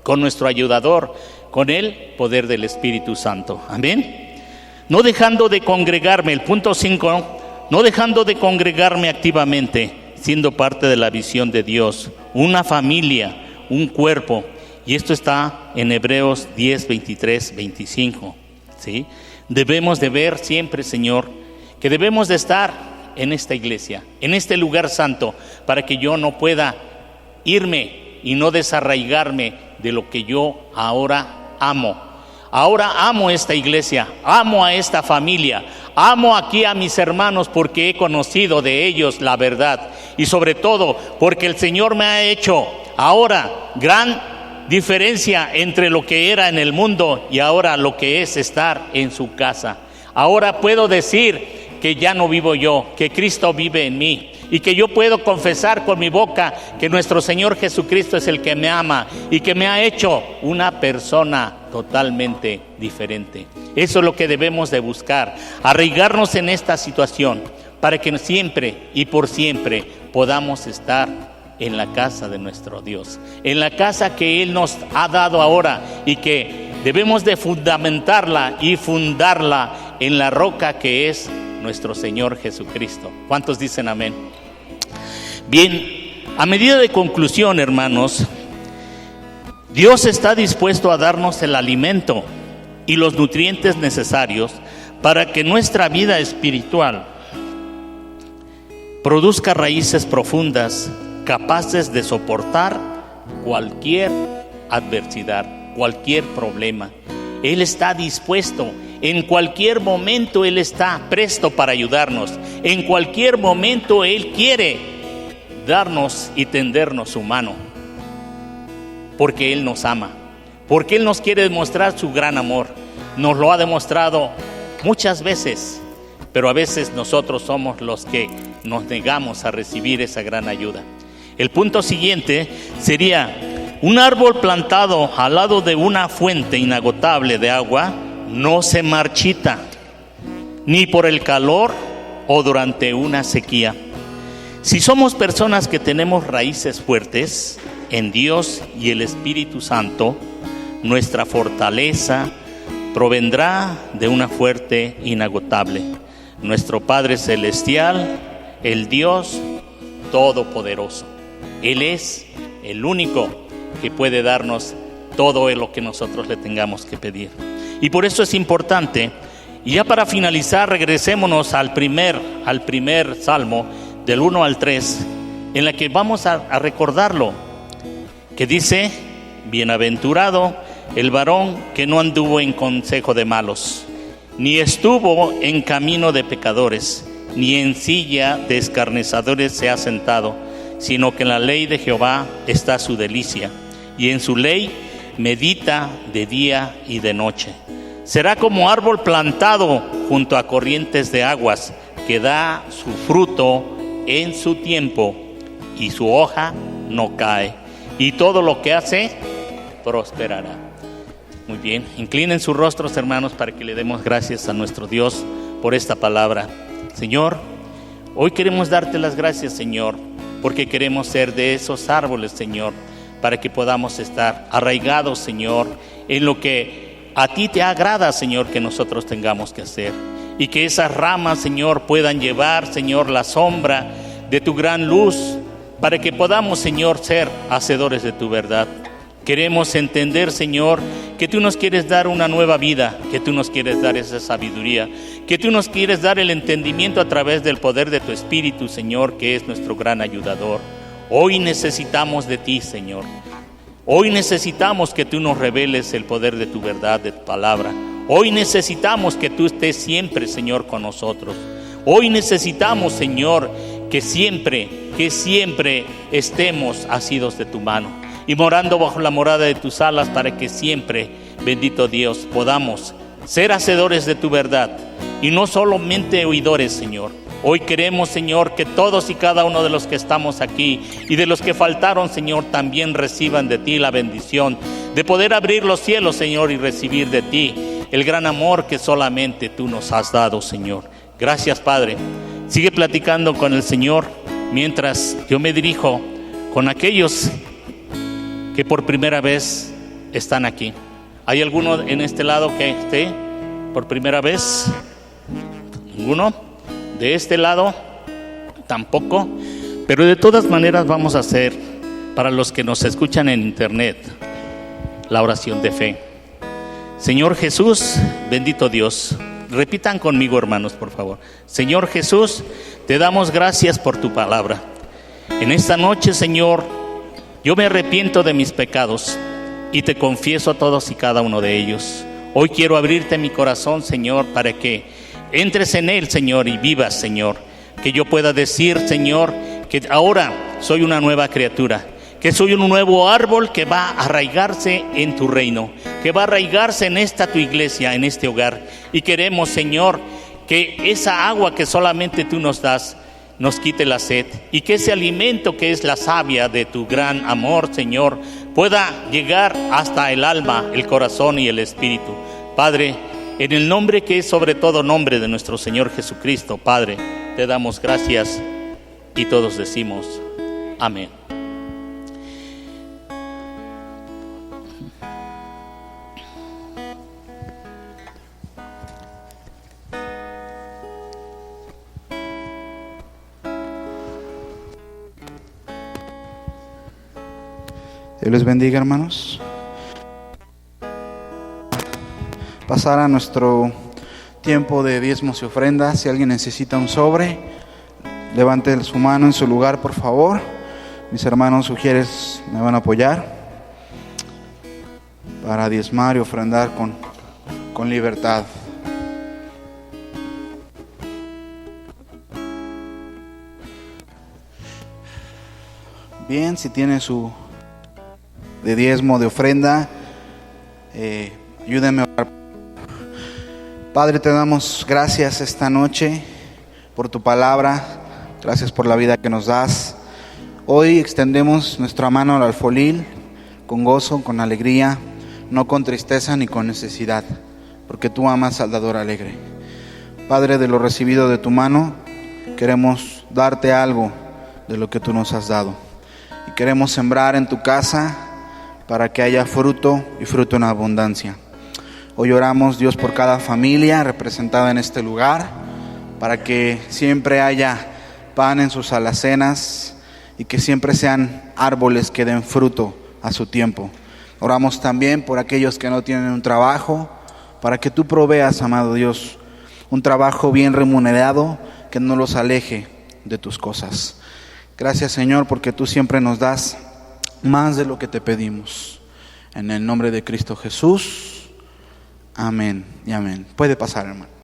con nuestro ayudador, con el poder del Espíritu Santo. Amén. No dejando de congregarme, el punto 5, no dejando de congregarme activamente, siendo parte de la visión de Dios, una familia, un cuerpo. Y esto está en Hebreos 10, 23, 25. ¿Sí? Debemos de ver siempre, Señor, que debemos de estar en esta iglesia, en este lugar santo, para que yo no pueda irme y no desarraigarme de lo que yo ahora amo. Ahora amo esta iglesia, amo a esta familia, amo aquí a mis hermanos porque he conocido de ellos la verdad. Y sobre todo porque el Señor me ha hecho ahora gran diferencia entre lo que era en el mundo y ahora lo que es estar en su casa. Ahora puedo decir que ya no vivo yo, que Cristo vive en mí, y que yo puedo confesar con mi boca que nuestro Señor Jesucristo es el que me ama y que me ha hecho una persona totalmente diferente. Eso es lo que debemos de buscar, arraigarnos en esta situación para que siempre y por siempre podamos estar en la casa de nuestro Dios, en la casa que Él nos ha dado ahora y que debemos de fundamentarla y fundarla en la roca que es nuestro Señor Jesucristo. ¿Cuántos dicen amén? Bien, a medida de conclusión, hermanos, Dios está dispuesto a darnos el alimento y los nutrientes necesarios para que nuestra vida espiritual produzca raíces profundas, capaces de soportar cualquier adversidad, cualquier problema. Él está dispuesto. En cualquier momento Él está presto para ayudarnos. En cualquier momento Él quiere darnos y tendernos su mano. Porque Él nos ama. Porque Él nos quiere demostrar su gran amor. Nos lo ha demostrado muchas veces. Pero a veces nosotros somos los que nos negamos a recibir esa gran ayuda. El punto siguiente sería: un árbol plantado al lado de una fuente inagotable de agua no se marchita, ni por el calor o durante una sequía. Si somos personas que tenemos raíces fuertes en Dios y el Espíritu Santo, nuestra fortaleza provendrá de una fuente inagotable. Nuestro Padre Celestial, el Dios Todopoderoso. Él es el único que puede darnos todo lo que nosotros le tengamos que pedir. Y por eso es importante. Y ya para finalizar, regresémonos al primer salmo, del 1 al 3, en la que vamos a recordarlo, que dice: bienaventurado el varón que no anduvo en consejo de malos, ni estuvo en camino de pecadores, ni en silla de escarnecedores se ha sentado, sino que en la ley de Jehová está su delicia, y en su ley medita de día y de noche. Será como árbol plantado junto a corrientes de aguas, que da su fruto en su tiempo, y su hoja no cae, y todo lo que hace prosperará. Muy bien, inclinen sus rostros, hermanos, para que le demos gracias a nuestro Dios por esta palabra. Señor, hoy queremos darte las gracias, Señor, porque queremos ser de esos árboles, Señor, para que podamos estar arraigados, Señor, en lo que a ti te agrada, Señor, que nosotros tengamos que hacer. Y que esas ramas, Señor, puedan llevar, Señor, la sombra de tu gran luz, para que podamos, Señor, ser hacedores de tu verdad. Queremos entender, Señor, que tú nos quieres dar una nueva vida, que tú nos quieres dar esa sabiduría, que tú nos quieres dar el entendimiento a través del poder de tu Espíritu, Señor, que es nuestro gran ayudador. Hoy necesitamos de ti, Señor. Hoy necesitamos que tú nos reveles el poder de tu verdad, de tu palabra. Hoy necesitamos que tú estés siempre, Señor, con nosotros. Hoy necesitamos, Señor, que siempre estemos asidos de tu mano y morando bajo la morada de tus alas, para que siempre, bendito Dios, podamos ser hacedores de tu verdad y no solamente oidores, Señor. Hoy queremos, Señor, que todos y cada uno de los que estamos aquí y de los que faltaron, Señor, también reciban de ti la bendición de poder abrir los cielos, Señor, y recibir de ti el gran amor que solamente tú nos has dado, Señor. Gracias, Padre. Sigue platicando con el Señor mientras yo me dirijo con aquellos que por primera vez están aquí. ¿Hay alguno en este lado que esté por primera vez? ¿Ninguno? De este lado tampoco. Pero de todas maneras vamos a hacer, para los que nos escuchan en internet, la oración de fe. Señor Jesús, bendito Dios. Repitan conmigo, hermanos, por favor. Señor Jesús, te damos gracias por tu palabra. En esta noche, Señor, yo me arrepiento de mis pecados y te confieso a todos y cada uno de ellos. Hoy quiero abrirte mi corazón, Señor, para que entres en él, Señor, y vivas, Señor. Que yo pueda decir, Señor, que ahora soy una nueva criatura, que soy un nuevo árbol que va a arraigarse en tu reino, que va a arraigarse en esta tu iglesia, en este hogar. Y queremos, Señor, que esa agua que solamente tú nos das nos quite la sed, y que ese alimento que es la savia de tu gran amor, Señor, pueda llegar hasta el alma, el corazón y el espíritu. Padre, en el nombre que es sobre todo nombre de nuestro Señor Jesucristo, Padre, te damos gracias y todos decimos amén. Dios les bendiga, hermanos. Pasar a nuestro tiempo de diezmos y ofrendas. Si alguien necesita un sobre, levante su mano en su lugar, por favor. Mis hermanos sugieres me van a apoyar para diezmar y ofrendar con libertad. Bien, si tiene su de diezmo, de ofrenda, ayúdenme a orar. Padre, te damos gracias esta noche por tu palabra. Gracias por la vida que nos das. Hoy extendemos nuestra mano al alfolil con gozo, con alegría, no con tristeza ni con necesidad, porque tú amas al dador alegre. Padre, de lo recibido de tu mano, queremos darte algo de lo que tú nos has dado. Y queremos sembrar en tu casa para que haya fruto y fruto en abundancia. Hoy oramos, Dios, por cada familia representada en este lugar, para que siempre haya pan en sus alacenas y que siempre sean árboles que den fruto a su tiempo. Oramos también por aquellos que no tienen un trabajo, para que tú proveas, amado Dios, un trabajo bien remunerado que no los aleje de tus cosas. Gracias, Señor, porque tú siempre nos das más de lo que te pedimos. En el nombre de Cristo Jesús. Amén y amén. Puede pasar, hermano.